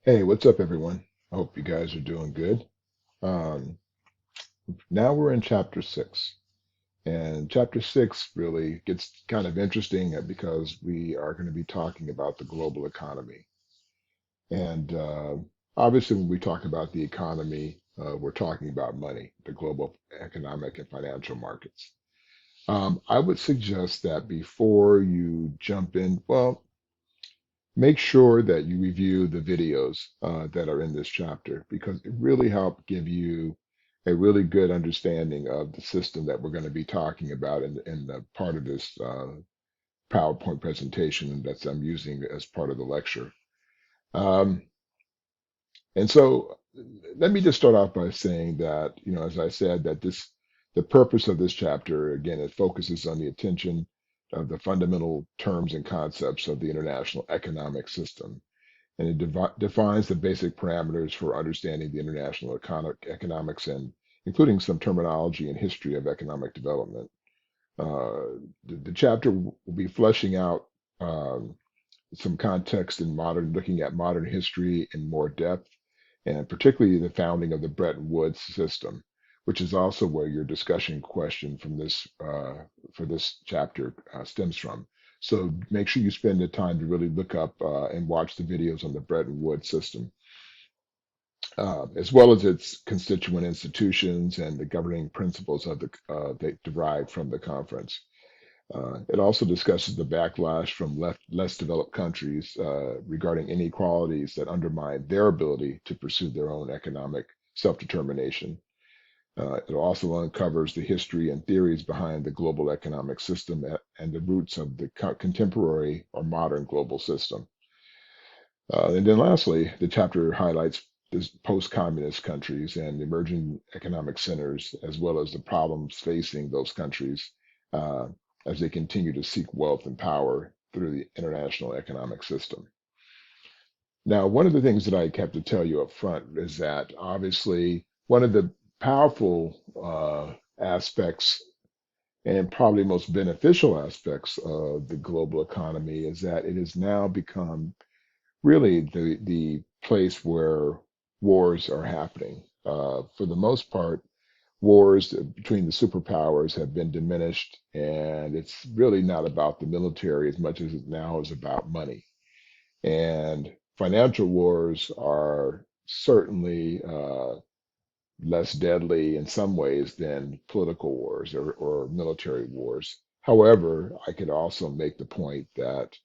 Hey, what's up, everyone? I hope you guys are doing good. Um, Now we're in chapter 6, and chapter 6 really gets kind of interesting because we are going to be talking about the global economy. And obviously, when we talk about the economy, we're talking about money, the global economic and financial markets. I would suggest that before you jump in, well, make sure that you review the videos that are in this chapter because it really help give you a really good understanding of the system that we're going to be talking about in the part of this PowerPoint presentation that I'm using as part of the lecture. Um, and so let me just start off by saying that, as I said, that the purpose of this chapter, again, it focuses on the attention of the fundamental terms and concepts of the international economic system, and it defines the basic parameters for understanding the international economics and including some terminology and history of economic development. The chapter will be fleshing out um, some context in looking at modern history in more depth, and particularly the founding of the Bretton Woods system, which is also where your discussion question for this chapter stems from. So make sure you spend the time to really look up and watch the videos on the Bretton Woods system, as well as its constituent institutions and the governing principles of they derived from the conference. It also discusses the backlash from less developed countries regarding inequalities that undermine their ability to pursue their own economic self-determination. It also uncovers the history and theories behind the global economic system and the roots of the contemporary or modern global system. And then lastly, the chapter highlights this post-communist countries and emerging economic centers, as well as the problems facing those countries uh, as they continue to seek wealth and power through the international economic system. Now, one of the things that I have to tell you up front is that obviously one of the powerful aspects and probably most beneficial aspects of the global economy is that it has now become really the place where wars are happening. For the most part, wars between the superpowers have been diminished, and it's really not about the military as much as it now is about money. And financial wars are certainly less deadly in some ways than political wars or military wars. However, I could also make the point that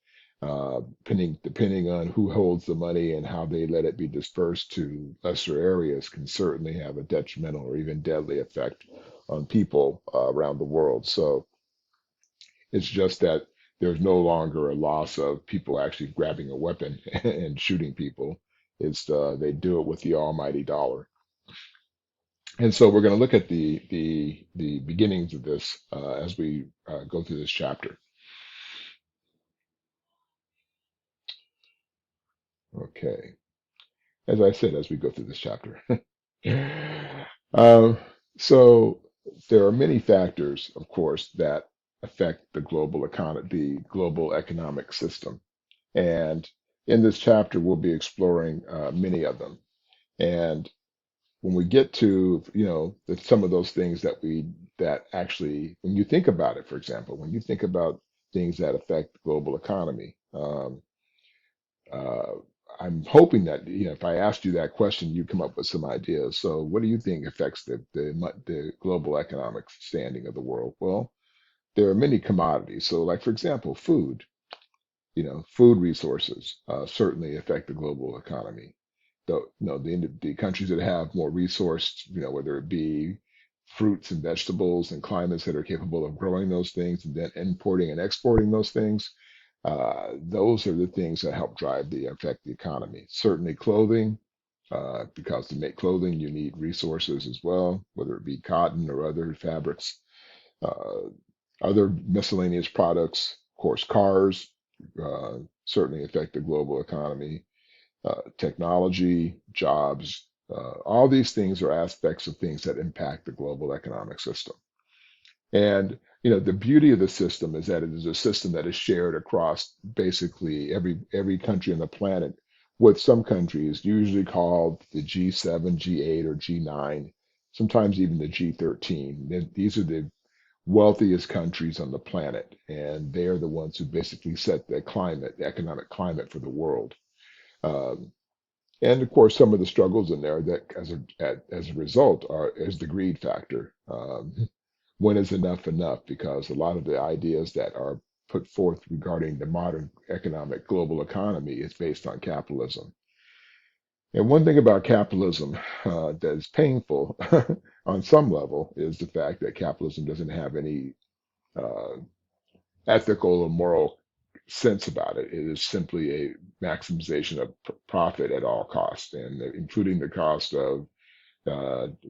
depending on who holds the money and how they let it be dispersed to lesser areas, can certainly have a detrimental or even deadly effect on people around the world. So it's just that there's no longer a loss of people actually grabbing a weapon and shooting people. It's they do it with the almighty dollar. And so we're going to look at the beginnings of this as we go through this chapter. Okay, as I said, as we go through this chapter. um, so there are many factors, of course, that affect the global economy, the global economic system, and in this chapter we'll be exploring many of them. And when we get to some of those things that actually, when you think about it, for example, when you think about things that affect the global economy, uh, I'm hoping that if I asked you that question, you come up with some ideas. So what do you think affects the global economic standing of the world? Well, there are many commodities. So like, for example, food. Food resources certainly affect the global economy. The countries that have more resourced, whether it be fruits and vegetables and climates that are capable of growing those things and then importing and exporting those things, those are the things that help affect the economy. Certainly clothing, because to make clothing you need resources as well, whether it be cotton or other fabrics, uh, other miscellaneous products, of course, cars certainly affect the global economy, technology, jobs. All these things are aspects of things that impact the global economic system. And the beauty of the system is that it is a system that is shared across basically every country on the planet, with some countries, usually called the G7, G8, or G9, sometimes even the G13. These are the wealthiest countries on the planet, and they are the ones who basically set the climate, the economic climate for the world. Um, and of course, some of the struggles in there that, as a result, is the greed factor. When is enough enough? Because a lot of the ideas that are put forth regarding the modern economic global economy is based on capitalism. And one thing about capitalism that is painful on some level is the fact that capitalism doesn't have any uh, ethical or moral sense about it. It is simply a maximization of profit at all costs, and including the cost of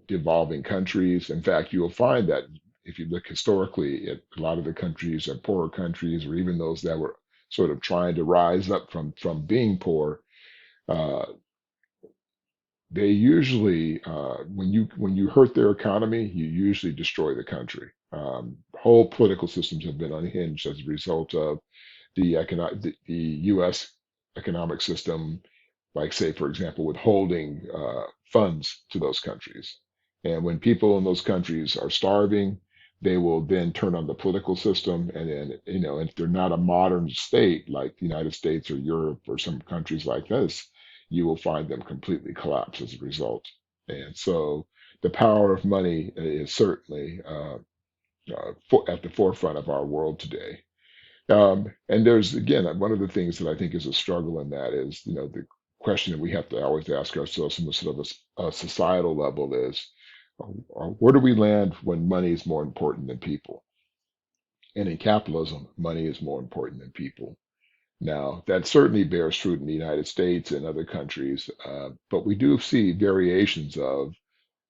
devolving countries. In fact, you will find that if you look historically at a lot of the countries are poorer countries, or even those that were sort of trying to rise up from being poor, uh, they usually when you hurt their economy, you usually destroy the country. Whole political systems have been unhinged as a result of the U.S. economic system, like say, for example, withholding funds to those countries. And when people in those countries are starving, they will then turn on the political system. And then, if they're not a modern state like the United States or Europe or some countries like this, you will find them completely collapse as a result. And so the power of money is certainly at the forefront of our world today. And there's again one of the things that I think is a struggle in that is the question that we have to always ask ourselves from a sort of a societal level is where do we land when money is more important than people? And in capitalism, money is more important than people. Now, that certainly bears fruit in the United States and other countries, but we do see variations of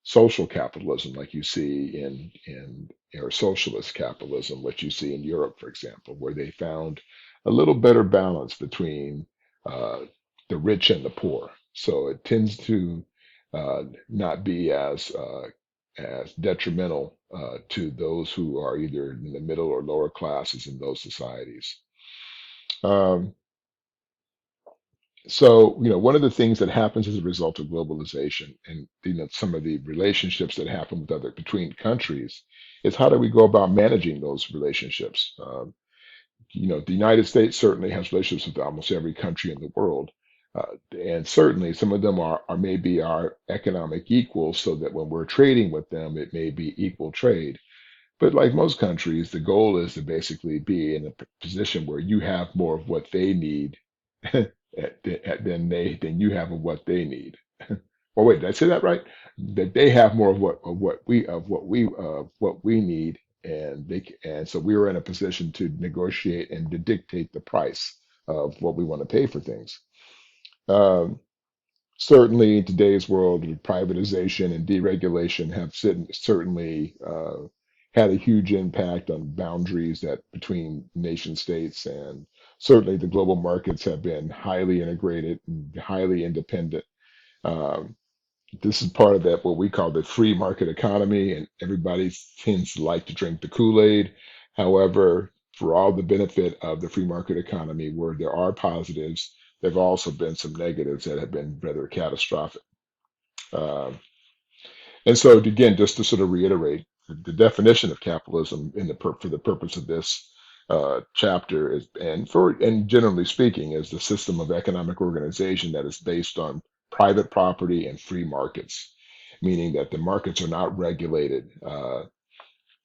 social capitalism, like you see in or socialist capitalism, which you see in Europe, for example, where they found a little better balance between uh, the rich and the poor. So it tends to not be as detrimental to those who are either in the middle or lower classes in those societies. Um, so, one of the things that happens as a result of globalization and some of the relationships that happen between countries is how do we go about managing those relationships? The United States certainly has relationships with almost every country in the world. And certainly some of them are maybe our economic equals, so that when we're trading with them, it may be equal trade. But like most countries, the goal is to basically be in a position where you have more of what they need than you have of what they need. Or wait, did I say that right? That they have more of what we need, and so we are in a position to negotiate and to dictate the price of what we want to pay for things. Um, Certainly, in today's world, privatization and deregulation have certainly had a huge impact on boundaries that between nation states, and certainly the global markets have been highly integrated and highly independent. Um, this is part of that what we call the free market economy, and everybody tends to like to drink the Kool-Aid. However, for all the benefit of the free market economy, where there are positives, there have also been some negatives that have been rather catastrophic. Um, and so, again, just to sort of reiterate, the definition of capitalism for the purpose of this chapter is, and generally speaking, is the system of economic organization that is based on private property and free markets, meaning that the markets are not regulated.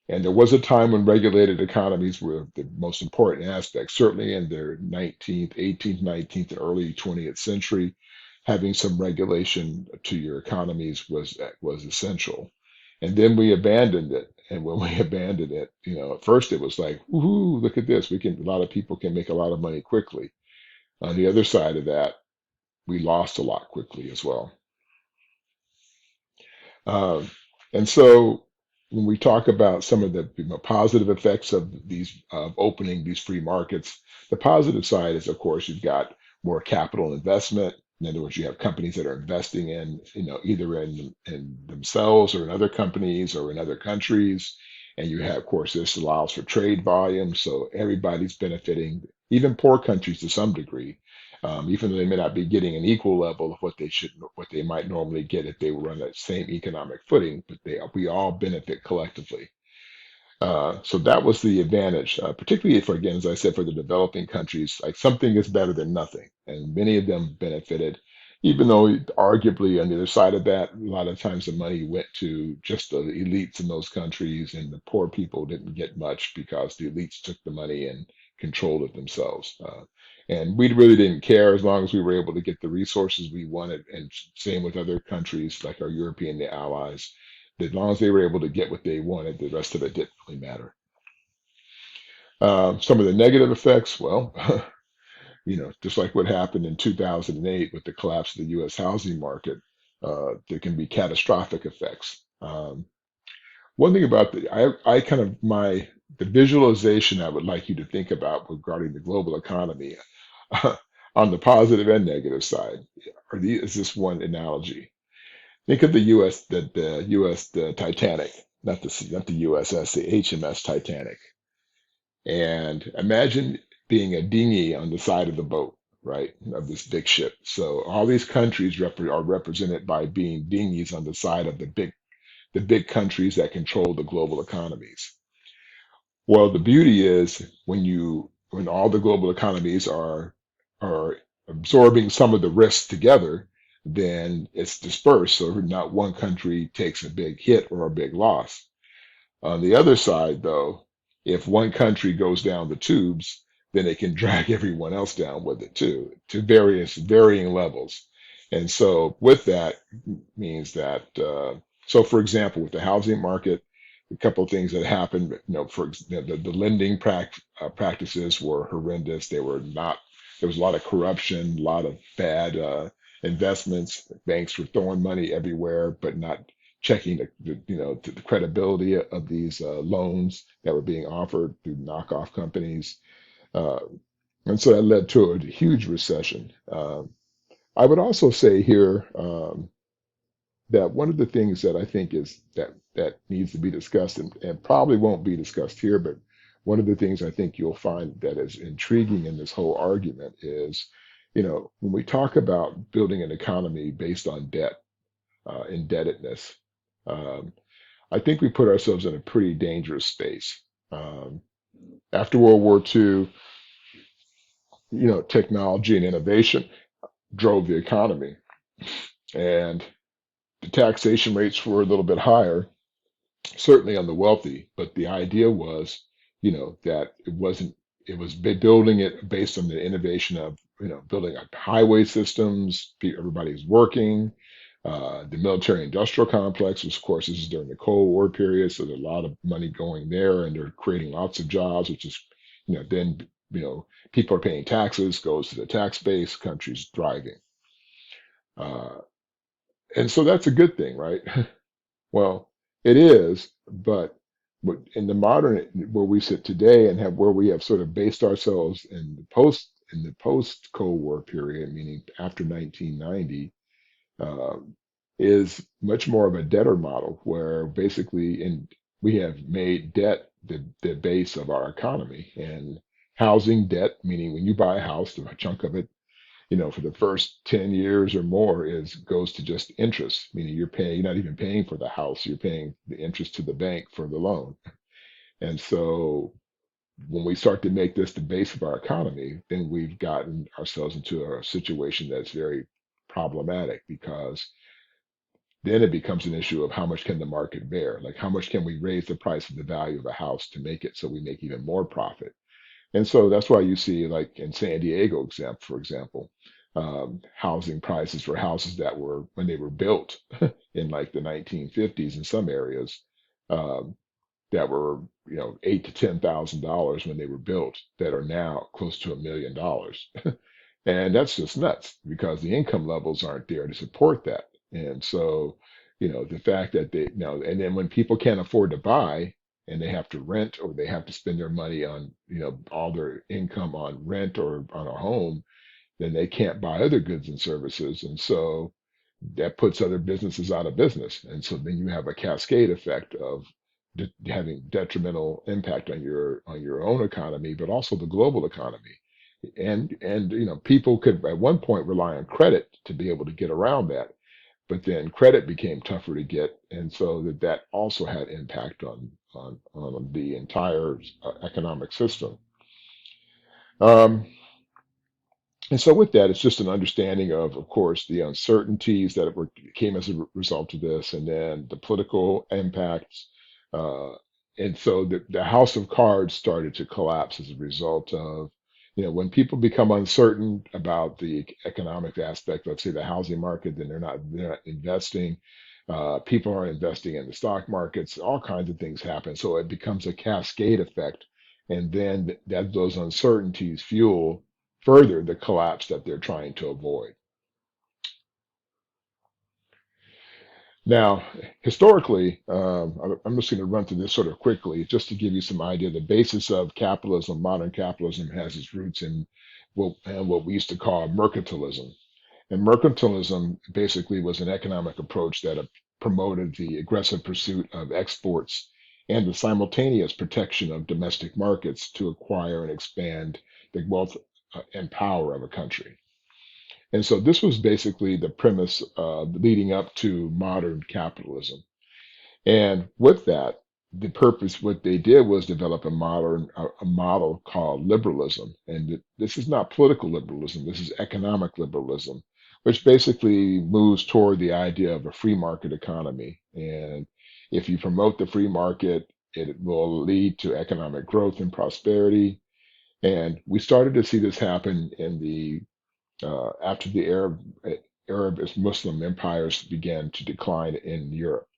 And there was a time when regulated economies were the most important aspect, certainly in their 19th, 18th, 19th, and early 20th century. Having some regulation to your economies was essential. And then we abandoned it. And when we abandoned it, at first it was like, woohoo, look at this. A lot of people can make a lot of money quickly. On the other side of that, we lost a lot quickly as well. Um, and so when we talk about some of the positive effects of these of opening these free markets, the positive side is, of course, you've got more capital investment. In other words, you have companies that are investing in, either in themselves or in other companies or in other countries. And you have, of course, this allows for trade volume, so everybody's benefiting, even poor countries to some degree. even though they may not be getting an equal level of what they might normally get if they were on that same economic footing, but we all benefit collectively. So that was the advantage, particularly for, again, as I said, for the developing countries, like something is better than nothing. And many of them benefited, even though arguably on the other side of that, a lot of times the money went to just the elites in those countries, and the poor people didn't get much because the elites took the money and controlled it themselves. And we really didn't care as long as we were able to get the resources we wanted. And same with other countries like our European allies, as long as they were able to get what they wanted, the rest of it didn't really matter. Some of the negative effects, well, just like what happened in 2008 with the collapse of the U.S. housing market, there can be catastrophic effects. One thing about I kind of the visualization I would like you to think about regarding the global economy on the positive and negative side is this one analogy. Think of the U.S. the Titanic, not the USS, the HMS Titanic, and imagine being a dinghy on the side of the boat, right, of this big ship. So all these countries are represented by being dinghies on the side of the big countries that control the global economies. Well, the beauty is when all the global economies are absorbing some of the risks together, then it's dispersed, so not one country takes a big hit or a big loss. On the other side, though, if one country goes down the tubes, then it can drag everyone else down with it too, to varying levels. And so with that means that so for example, with the housing market, a couple of things that happened, the lending practices were horrendous. They were not, there was a lot of corruption, a lot of bad investments. Banks were throwing money everywhere, but not checking the credibility of these loans that were being offered through knockoff companies. Uh, and so that led to a huge recession. I would also say here that one of the things that I think is that needs to be discussed and probably won't be discussed here, but one of the things I think you'll find that is intriguing in this whole argument is, when we talk about building an economy based on debt, indebtedness, um, I think we put ourselves in a pretty dangerous space. Um, After World War II, technology and innovation drove the economy, and the taxation rates were a little bit higher, certainly on the wealthy, but the idea was, that it was building it based on the innovation of, building up highway systems, everybody's working. The military industrial complex, which of course this is during the Cold War period, so there's a lot of money going there, and they're creating lots of jobs, which is, then, people are paying taxes, goes to the tax base, country's thriving. Uh, and so that's a good thing, right? Well, it is, but in the modern where we sit today and have where we have sort of based ourselves in the post Cold War period, meaning after 1990, um, is much more of a debtor model where basically we have made debt the base of our economy, and housing debt, meaning when you buy a house, a chunk of it, for the first 10 years or more goes to just interest, meaning you're not even paying for the house, you're paying the interest to the bank for the loan. And so when we start to make this the base of our economy, then we've gotten ourselves into a situation that's very problematic, because then it becomes an issue of how much can the market bear? Like how much can we raise the price of the value of a house to make it so we make even more profit? And so that's why you see, like in San Diego, for example, housing prices for houses that were when they were built in like the 1950s in some areas, um, that were $8,000 to $10,000 when they were built, that are now close to $1 million. And that's just nuts because the income levels aren't there to support that. And so, the fact that and then when people can't afford to buy and they have to rent, or they have to spend their money on, all their income on rent or on a home, then they can't buy other goods and services. And so that puts other businesses out of business. And so then you have a cascade effect of having detrimental impact on your own economy, but also the global economy. And people could at one point rely on credit to be able to get around that, but then credit became tougher to get, and so that also had impact on the entire economic system. Um, and so with that, it's just an understanding of course, the uncertainties that came as a result of this, and then the political impacts. Uh, and so the house of cards started to collapse as a result of, when people become uncertain about the economic aspect of, say, the housing market, then they're not investing. People are investing in the stock markets. All kinds of things happen. So it becomes a cascade effect, and then those uncertainties fuel further the collapse that they're trying to avoid. Now, historically, I'm just going to run through this sort of quickly just to give you some idea. The basis of capitalism, modern capitalism, has its roots in what we used to call mercantilism. And mercantilism basically was an economic approach that promoted the aggressive pursuit of exports and the simultaneous protection of domestic markets to acquire and expand the wealth and power of a country. And so this was basically the premise leading up to modern capitalism. And with that, the purpose, what they did was develop a model called liberalism. And this is not political liberalism, this is economic liberalism, which basically moves toward the idea of a free market economy. And if you promote the free market, it will lead to economic growth and prosperity. And we started to see this happen in the after the Arab Muslim empires began to decline in Europe.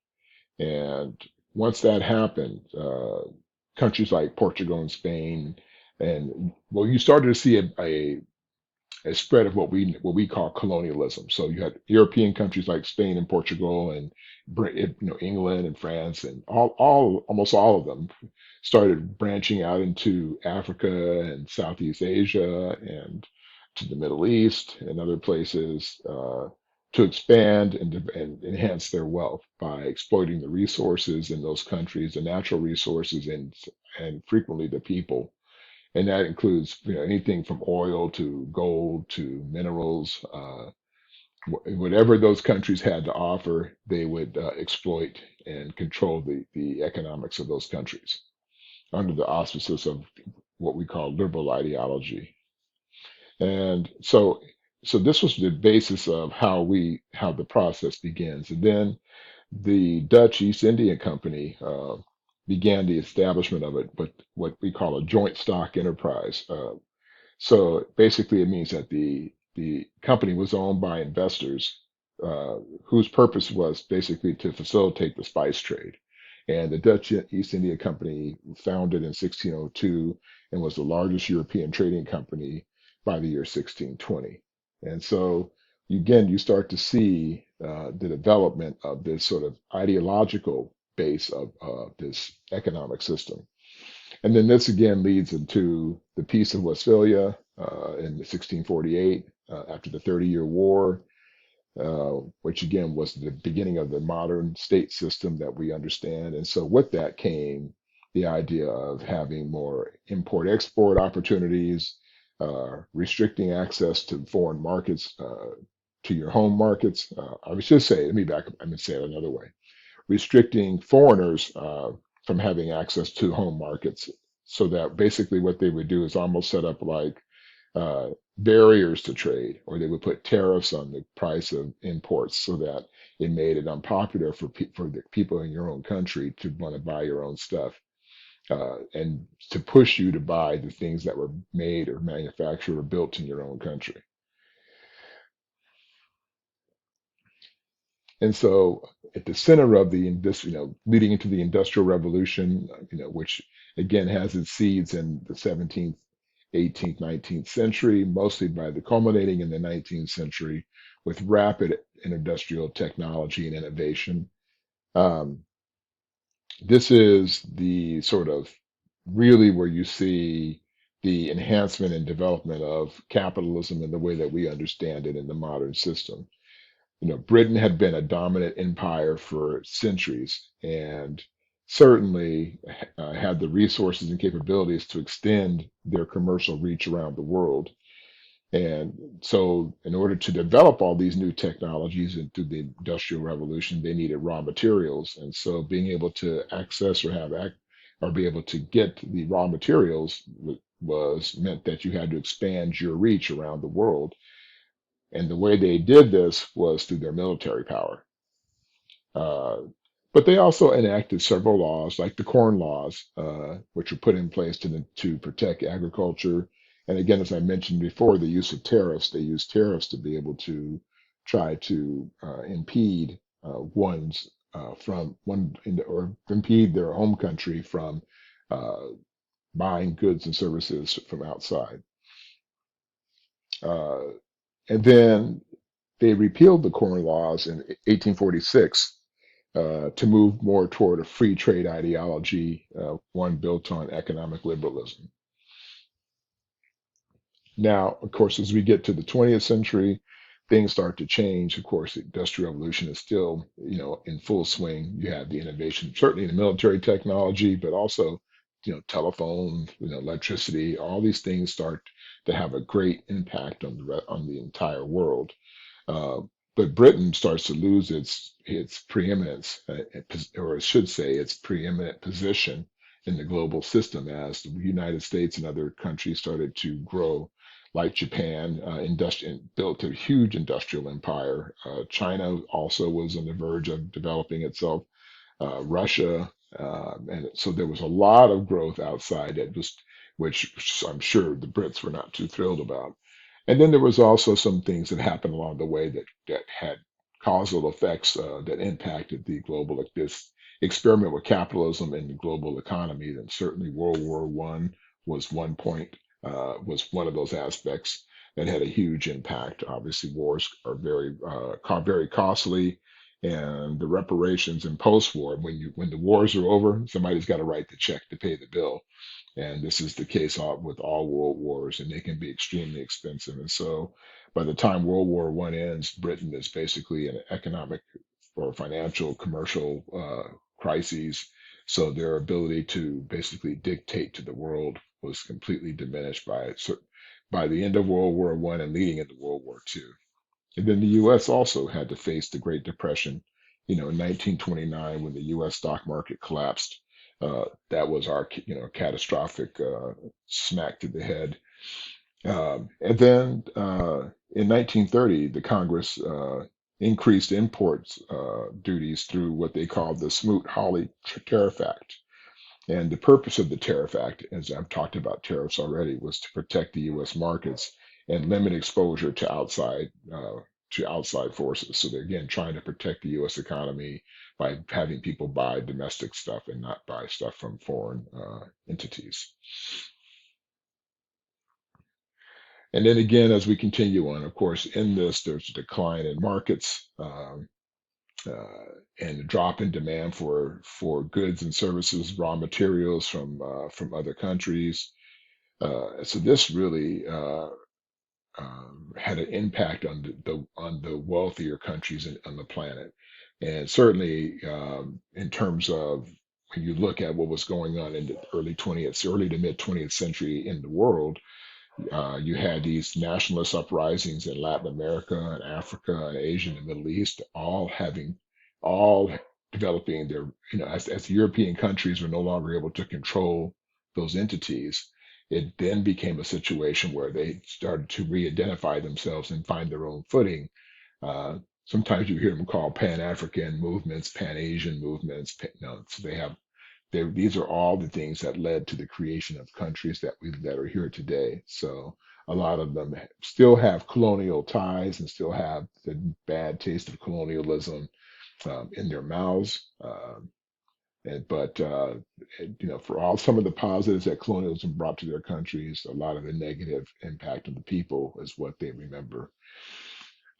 And once that happened, countries like Portugal and Spain, and well, you started to see a spread of what we call colonialism. So you had European countries like Spain and Portugal and England and France, and almost all of them started branching out into Africa and Southeast Asia and to the Middle East and other places, to expand and enhance their wealth by exploiting the resources in those countries, the natural resources, and frequently the people. And that includes anything from oil to gold to minerals. Whatever those countries had to offer, they would exploit and control the economics of those countries under the auspices of what we call liberal ideology. And so this was the basis of how the process begins. And then the Dutch East India Company began the establishment of it, but what we call a joint stock enterprise. So basically, it means that the company was owned by investors whose purpose was basically to facilitate the spice trade. And the Dutch East India Company, founded in 1602, and was the largest European trading company by the year 1620. And so, again, you start to see the development of this sort of ideological base of this economic system. And then this again leads into the Peace of Westphalia in 1648, after the 30-Year War, which again was the beginning of the modern state system that we understand. And so with that came the idea of having more import-export opportunities, restricting access to foreign markets, to your home markets. I should say, let me back up, I mean, say it another way, restricting foreigners from having access to home markets, so that basically what they would do is almost set up like barriers to trade, or they would put tariffs on the price of imports so that it made it unpopular for the people in your own country to want to buy your own stuff, and to push you to buy the things that were made or manufactured or built in your own country. And so at the center of leading into the Industrial Revolution, which again has its seeds in the 17th, 18th, 19th century, mostly by the culminating in the 19th century with rapid industrial technology and innovation. Um, this is the sort of really where you see the enhancement and development of capitalism in the way that we understand it in the modern system. Britain had been a dominant empire for centuries, and certainly had the resources and capabilities to extend their commercial reach around the world. And so, in order to develop all these new technologies and through the Industrial Revolution, they needed raw materials. And so, being able to access or or be able to get the raw materials was meant that you had to expand your reach around the world. And the way they did this was through their military power. Uh, but they also enacted several laws, like the Corn Laws, which were put in place to protect agriculture. And again, as I mentioned before, the use of tariffs, they used tariffs to be able to try to impede one's from one in the, or impede their home country from uh, buying goods and services from outside. Uh, and then they repealed the Corn Laws in 1846 to move more toward a free trade ideology, one built on economic liberalism. Now, of course, as we get to the 20th century, things start to change. Of course, the Industrial Revolution is still, in full swing. You have the innovation, certainly in the military technology, but also, telephone, electricity. All these things start to have a great impact on on the entire world. Uh, but Britain starts to lose its preeminence, or I should say, its preeminent position in the global system as the United States and other countries started to grow, like Japan, built a huge industrial empire. China also was on the verge of developing itself. Russia, and so there was a lot of growth outside which I'm sure the Brits were not too thrilled about. And then there was also some things that happened along the way that had causal effects that impacted the global, like this experiment with capitalism in the global economy. And certainly World War One was was one of those aspects that had a huge impact. Obviously, wars are very costly, and the reparations in post-war, when the wars are over, somebody's got to write the check to pay the bill. And this is the case with all world wars, and they can be extremely expensive. And so by the time World War One ends, Britain is basically in an economic or financial commercial crises. So their ability to basically dictate to the world was completely diminished by the end of World War One and leading into World War Two. And then the U.S. also had to face the Great Depression. In 1929, when the U.S. stock market collapsed, that was our, catastrophic smack to the head. And then in 1930, the Congress increased imports duties through what they called the Smoot-Hawley Tariff Act. And the purpose of the Tariff Act, as I've talked about tariffs already, was to protect the U.S. markets and limit exposure to outside forces. So they're again trying to protect the U.S. economy by having people buy domestic stuff and not buy stuff from foreign entities. And then again, as we continue on, of course, in this, there's a decline in markets. And a drop in demand for goods and services, raw materials from other countries. So this really had an impact on on the wealthier countries on the planet, and certainly in terms of when you look at what was going on in the early to mid 20th century in the world. You had these nationalist uprisings in Latin America and Africa and Asia and the Middle East, all developing as the European countries were no longer able to control those entities. It then became a situation where they started to re-identify themselves and find their own footing. Sometimes you hear them called Pan-African movements, Pan-Asian movements. So these are all the things that led to the creation of countries that are here today. So a lot of them still have colonial ties and still have the bad taste of colonialism in their mouths. But for all some of the positives that colonialism brought to their countries, a lot of the negative impact on the people is what they remember.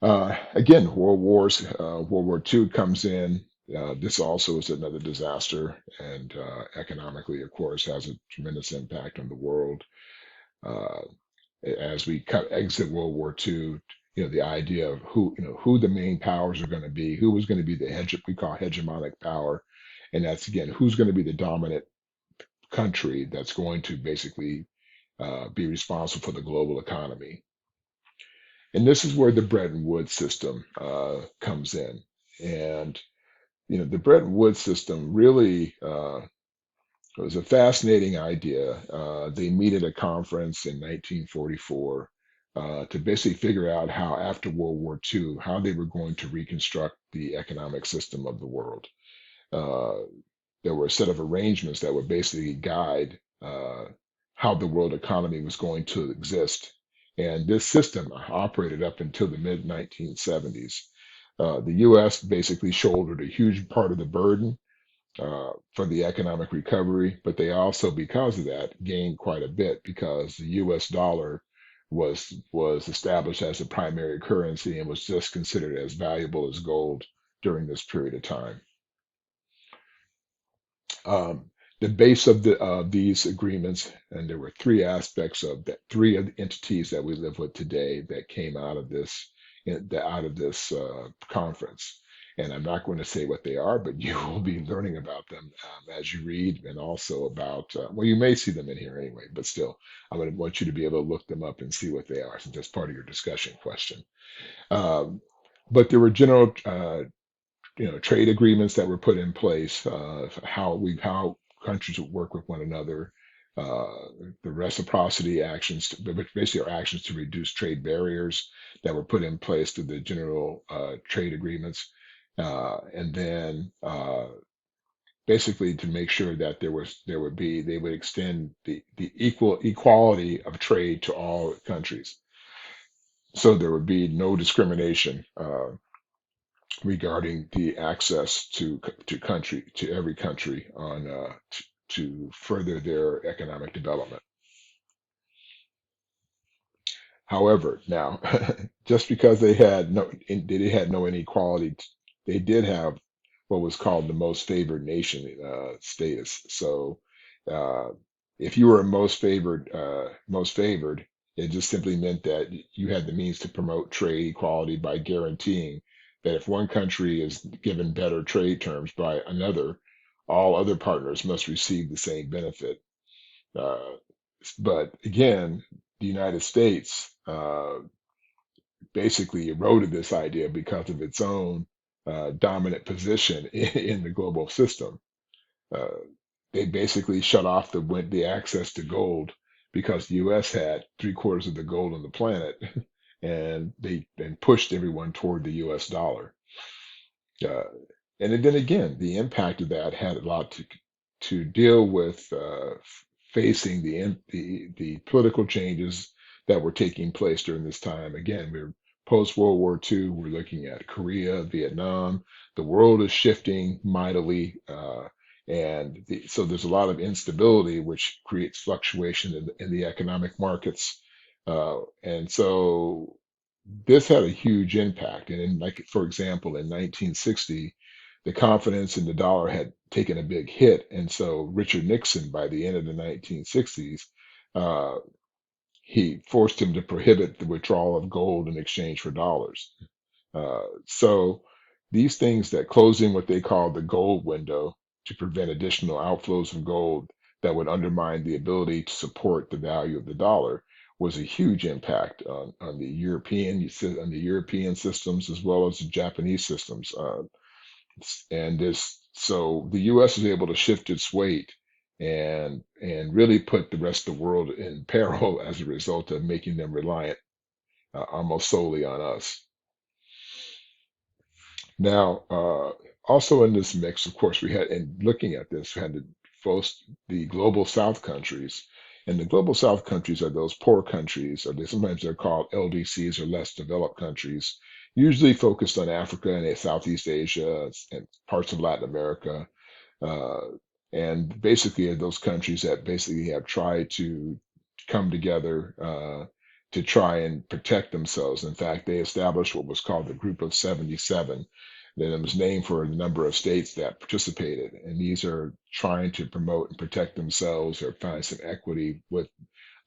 Again, World War II comes in. This also is another disaster, and economically, of course, has a tremendous impact on the world. Uh, as we exit World War II, the idea of who the main powers are going to be, who was going to be we call hegemonic power, And that's again, who's going to be the dominant country that's going to basically be responsible for the global economy. And this is where the Bretton Woods system comes in. And the Bretton Woods system really was a fascinating idea. They meet at a conference in 1944 to basically figure out how, after World War II, how they were going to reconstruct the economic system of the world. Uh, there were a set of arrangements that would basically guide how the world economy was going to exist. And this system operated up until the mid 1970s. The US basically shouldered a huge part of the burden for the economic recovery, but they also, because of that, gained quite a bit because the US dollar was established as a primary currency and was just considered as valuable as gold during this period of time. um, the base of these agreements, and there were three aspects of that, three of the entities that we live with today that came out of this conference. And I'm not going to say what they are, but you will be learning about them as you read, and also about well, you may see them in here anyway, but still, I'm going to want you to be able to look them up and see what they are, since that's part of your discussion question. Um, but there were general trade agreements that were put in place, how countries would work with one another, uh, the reciprocity actions, which basically are actions to reduce trade barriers that were put in place through the general trade agreements, and then basically to make sure that they would extend the equality of trade to all countries, so there would be no discrimination regarding the access to every country on to further their economic development. However, now just because they had no inequality, they did have what was called the most favored nation status. So uh, if you were a most favored, it just simply meant that you had the means to promote trade equality by guaranteeing that if one country is given better trade terms by another, all other partners must receive the same benefit. Uh, but again, the United States basically eroded this idea because of its own dominant position in the global system. Uh, they basically shut off the access to gold because the U.S. had three-quarters of the gold on the planet, and they then pushed everyone toward the U.S. dollar. Uh, and then again, the impact of that had a lot to deal with facing the political changes that were taking place during this time. Again, we're post World War II. We're looking at Korea, Vietnam. The world is shifting mightily, so there's a lot of instability, which creates fluctuation in the economic markets. And so this had a huge impact. And like, for example, in 1960, the confidence in the dollar had taken a big hit. And so Richard Nixon, by the end of the 1960s, uh, he forced him to prohibit the withdrawal of gold in exchange for dollars. So these things that closing what they call the gold window to prevent additional outflows of gold that would undermine the ability to support the value of the dollar was a huge impact on the European systems as well as the Japanese systems. So the U.S. was able to shift its weight and really put the rest of the world in peril as a result of making them reliant almost solely on us. Now, also in this mix, of course, we had, and looking at this, we had the global South countries. And the global South countries are those poor countries, or sometimes they're called LDCs, or less developed countries, usually focused on Africa and Southeast Asia and parts of Latin America. Uh, and basically, those countries that basically have tried to come together to try and protect themselves. In fact, they established what was called the Group of 77. Then it was named for the number of states that participated. And these are trying to promote and protect themselves or find some equity with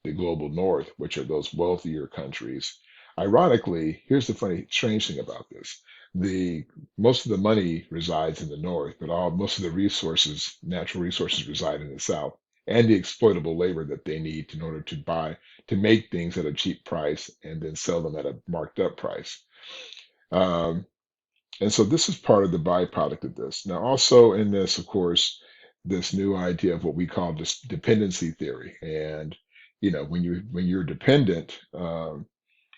the global north, which are those wealthier countries. Ironically, here's the funny, strange thing about this. The Most of the money resides in the north, but most of the resources, natural resources, reside in the south, and the exploitable labor that they need in order to make things at a cheap price and then sell them at a marked up price. Um, and so this is part of the byproduct of this. Now, also in this, of course, this new idea of what we call this dependency theory. And when you're dependent,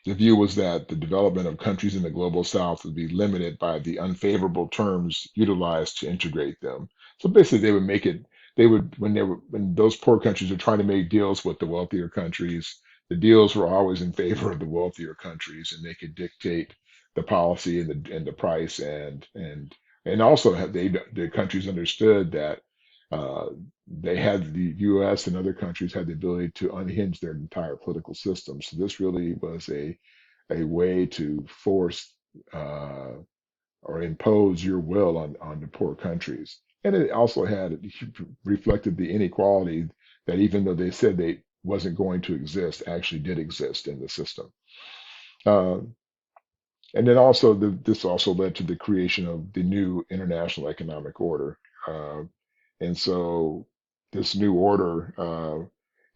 the view was that the development of countries in the global south would be limited by the unfavorable terms utilized to integrate them. So basically, they would, when those poor countries are trying to make deals with the wealthier countries, the deals were always in favor of the wealthier countries, and they could dictate the policy and the price, and also the countries understood that the U.S. and other countries had the ability to unhinge their entire political system. So this really was a way to force uh, or impose your will on the poor countries. And it also reflected the inequality that even though they said they wasn't going to exist, actually did exist in the system. Uh, and then also this also led to the creation of the new international economic order. Uh, and so this new order,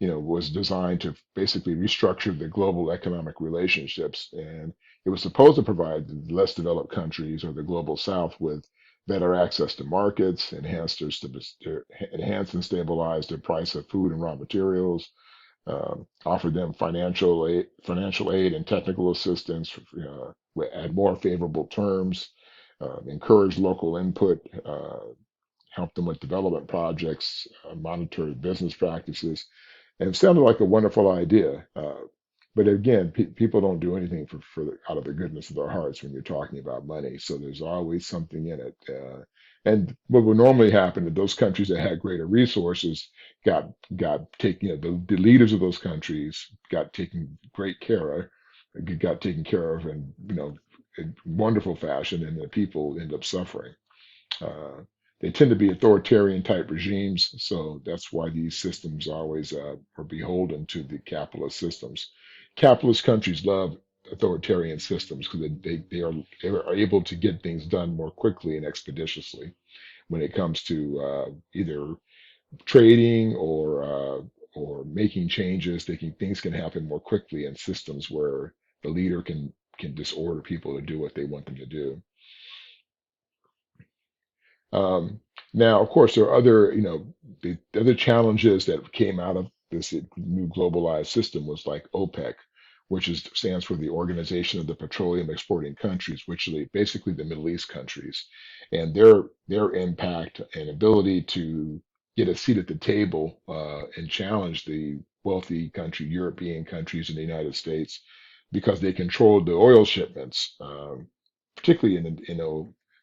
was designed to basically restructure the global economic relationships. And it was supposed to provide the less developed countries or the global south with better access to markets, enhance and stabilize the price of food and raw materials, offer them financial aid and technical assistance at more favorable terms, encourage local input, help them with development projects, monitor business practices. And it sounded like a wonderful idea. But again, people don't do anything out of the goodness of their hearts when you're talking about money. So there's always something in it. And what would normally happen in those countries that had greater resources got taken, the leaders of those countries got taken great care of, got taken care of in wonderful fashion, and the people end up suffering. Uh, they tend to be authoritarian type regimes, so that's why these systems always are beholden to the capitalist systems. Capitalist countries love authoritarian systems because they are able to get things done more quickly and expeditiously when it comes to either trading or making changes. Things can happen more quickly in systems where the leader can disorder people to do what they want them to do. Um, Now, of course, there are the other challenges that came out of this new globalized system was like OPEC, stands for the Organization of the Petroleum Exporting Countries, which is basically the Middle East countries, and their impact and ability to get a seat at the table and challenge the wealthy European countries in the United States because they controlled the oil shipments. Particularly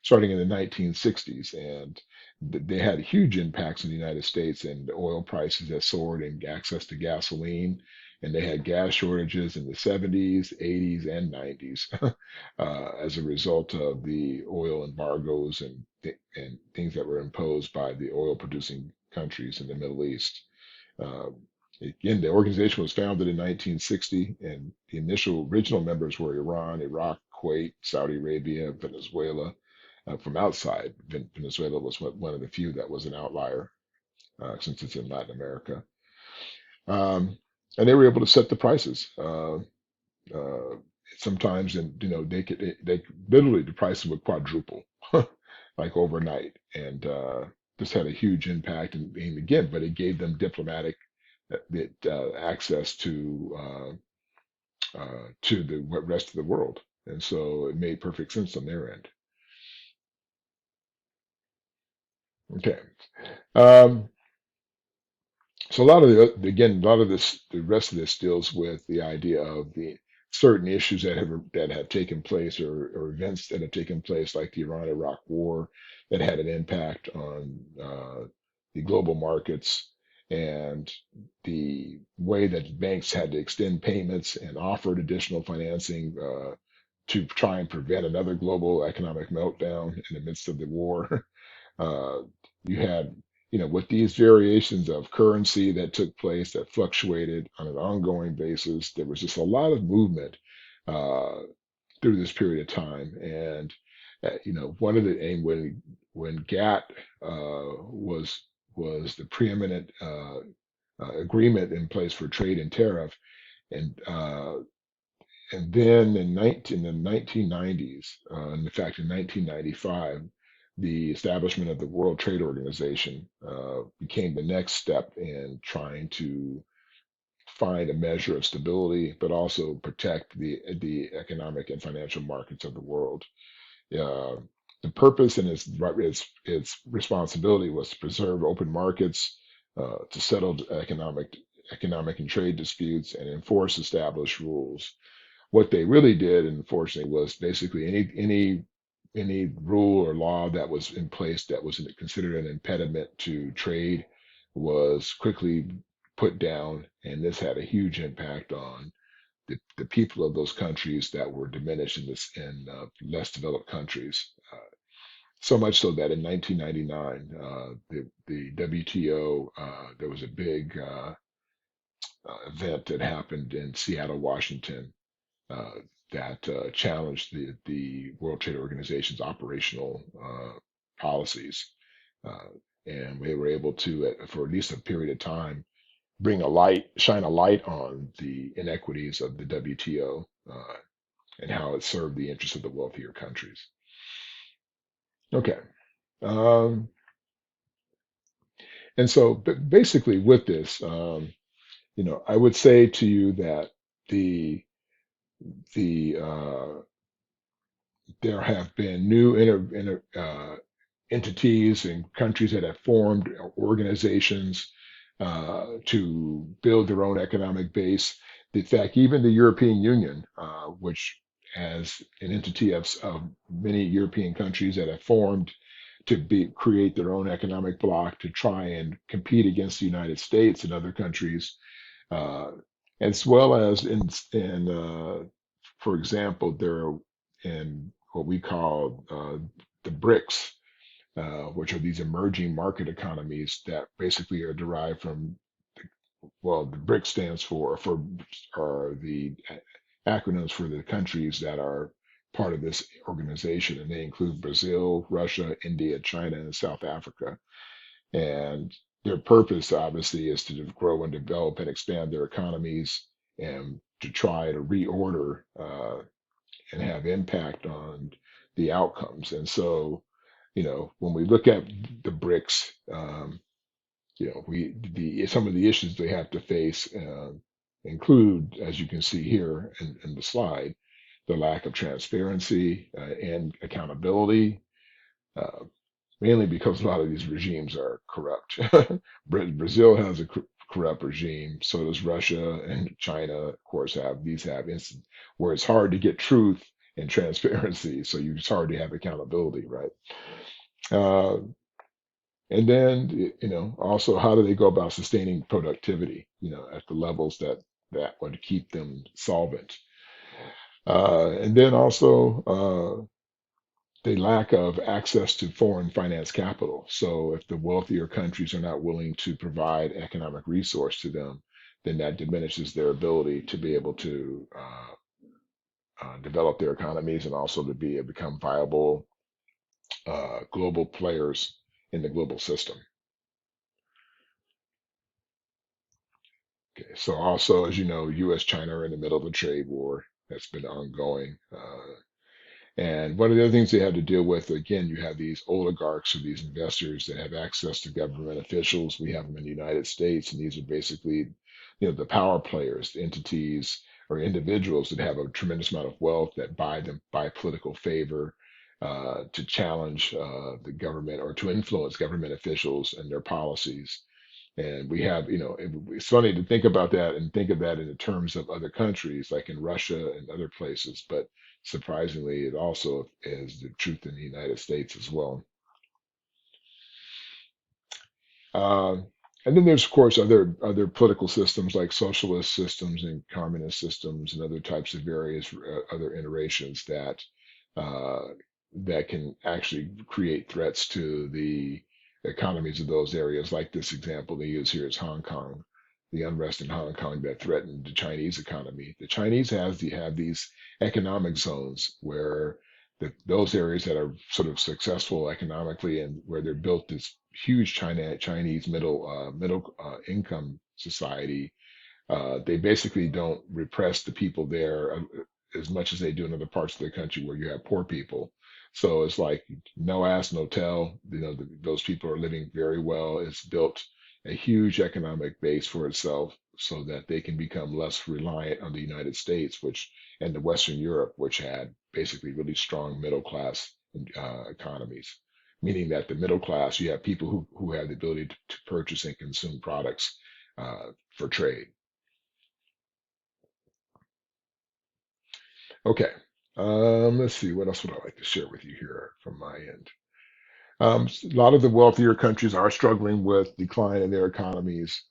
starting in the 1960s, and they had huge impacts in the United States, and the oil prices had soared and access to gasoline, and they had gas shortages in the 70s, 80s, and 90s as a result of the oil embargoes and things that were imposed by the oil producing countries in the Middle East. Uh, Again, the organization was founded in 1960, and the initial original members were Iran, Iraq, Kuwait, Saudi Arabia, Venezuela. From outside, Venezuela was one of the few that was an outlier since it's in Latin America. Um, and they were able to set the prices. Uh, Sometimes, and they literally the prices would quadruple, like overnight, and this had a huge impact. And again, but it gave them diplomatic access to the rest of the world, and so it made perfect sense on their end. Okay. Um, So a lot of a lot of the rest of this deals with the idea of the certain issues that have taken place, or events that have taken place, like the Iran-Iraq war, that had an impact on the global markets, and the way that banks had to extend payments and offered additional financing to try and prevent another global economic meltdown in the midst of the war. Uh, you had, with these variations of currency that took place that fluctuated on an ongoing basis, there was just a lot of movement uh, through this period of time. And one of the and when GATT was the preeminent agreement in place for trade and tariff, and then in the 1990s, in fact, in 1995, the establishment of the World Trade Organization became the next step in trying to find a measure of stability, but also protect the economic and financial markets of the world. Uh, the purpose and its responsibility was to preserve open markets, to settle economic and trade disputes, and enforce established rules. What they really did, unfortunately, was basically any rule or law that was in place that was considered an impediment to trade was quickly put down, and this had a huge impact on the people of those countries that were diminished in less developed countries. So much so that in 1999, the WTO, there was a big event that happened in Seattle, Washington, uh, that challenged the World Trade Organization's operational policies. Uh, and we were able to, for at least a period of time, shine a light on the inequities of the WTO and how it served the interests of the wealthier countries. Okay. Um, and so, but basically, with this, I would say to you that the the there have been new entities and countries that have formed organizations to build their own economic base. In fact, even the European Union, which has an entity of many European countries that have formed to create their own economic bloc to try and compete against the United States and other countries, uh, as well as for example, there are in what we call the BRICS, which are these emerging market economies that basically are derived from, well, the BRICS stands for are the acronyms for the countries that are part of this organization, and they include Brazil, Russia, India, China, and South Africa. And their purpose, obviously, is to grow and develop and expand their economies and to try to reorder and have impact on the outcomes. And so, when we look at the BRICS, we some of the issues they have to face include, as you can see here in the slide, the lack of transparency and accountability, uh, mainly because a lot of these regimes are corrupt. Brazil has a corrupt regime, so does Russia, and China, of course, have instances where it's hard to get truth and transparency, so it's hard to have accountability, right? Uh, and then, also, how do they go about sustaining productivity, at the levels that would keep them solvent? And then also, the lack of access to foreign finance capital. So if the wealthier countries are not willing to provide economic resource to them, then that diminishes their ability to be able to develop their economies and also to become viable global players in the global system. Okay, so also, as you know, U.S. China are in the middle of a trade war that's been ongoing. And one of the other things they have to deal with, again, you have these oligarchs or these investors that have access to government officials. We have them in the United States, and these are basically, the power players, the entities or individuals that have a tremendous amount of wealth that buy political favor to challenge the government or to influence government officials and their policies. And we have, it's funny to think about that and think of that in the terms of other countries, like in Russia and other places. But surprisingly, it also is the truth in the United States as well. Um, and then there's, of course, other political systems like socialist systems and communist systems and other types of various other iterations uh, that can actually create threats to the economies of those areas. Like this example they use here is Hong Kong. the unrest in Hong Kong that threatened the Chinese economy. The Chinese have these economic zones where those areas that are sort of successful economically and where they're built this huge Chinese middle income society. They basically don't repress the people there as much as they do in other parts of the country where you have poor people. So it's like no ass, no tell. Those people are living very well. It's built a huge economic base for itself so that they can become less reliant on the United States, which and the Western Europe, which had basically really strong middle class economies. Meaning that the middle class, you have people who have the ability to purchase and consume products for trade. Okay. Let's see. What else would I like to share with you here from my end? A lot of the wealthier countries are struggling with decline in their economies,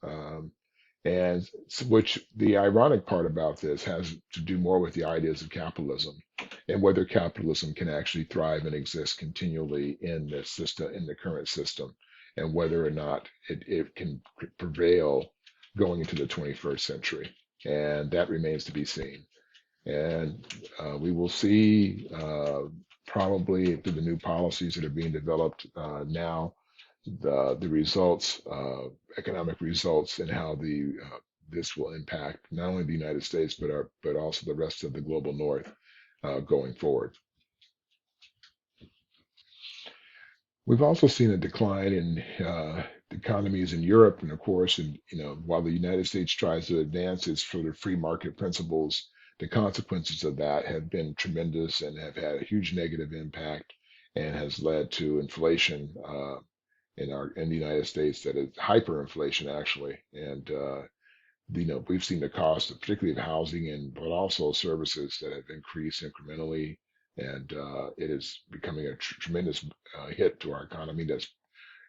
and which the ironic part about this has to do more with the ideas of capitalism and whether capitalism can actually thrive and exist continually in the system, in the current system, and whether or not it can prevail going into the 21st century. And that remains to be seen. And we will see probably through the new policies that are being developed now, the results, economic results, and how the this will impact not only the United States but also the rest of the global North going forward. We've also seen a decline in economies in Europe, and of course, while the United States tries to advance its sort of free market principles, the consequences of that have been tremendous and have had a huge negative impact, and has led to inflation in the United States that is hyperinflation actually, and we've seen the cost, particularly of housing and but also services that have increased incrementally, and it is becoming a tremendous hit to our economy that's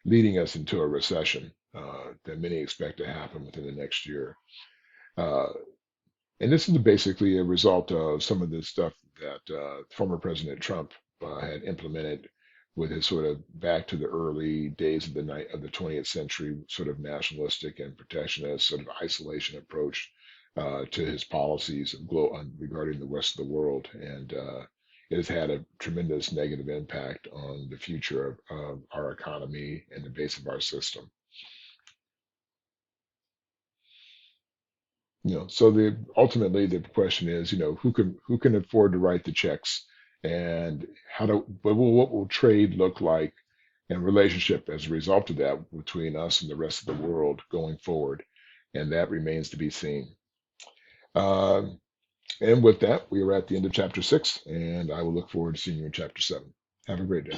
leading us into a recession that many expect to happen within the next year. Uh, and this is basically a result of some of the stuff that former President Trump had implemented with his sort of back to the early days of the night of the 20th century sort of nationalistic and protectionist sort of isolation approach to his policies regarding the rest of the world. And it has had a tremendous negative impact on the future of our economy and the base of our system. So the ultimately the question is, who can afford to write the checks, and what will trade look like and relationship as a result of that between us and the rest of the world going forward, and that remains to be seen. Um, and with that, we are at the end of chapter 6, and I will look forward to seeing you in chapter 7. Have a great day.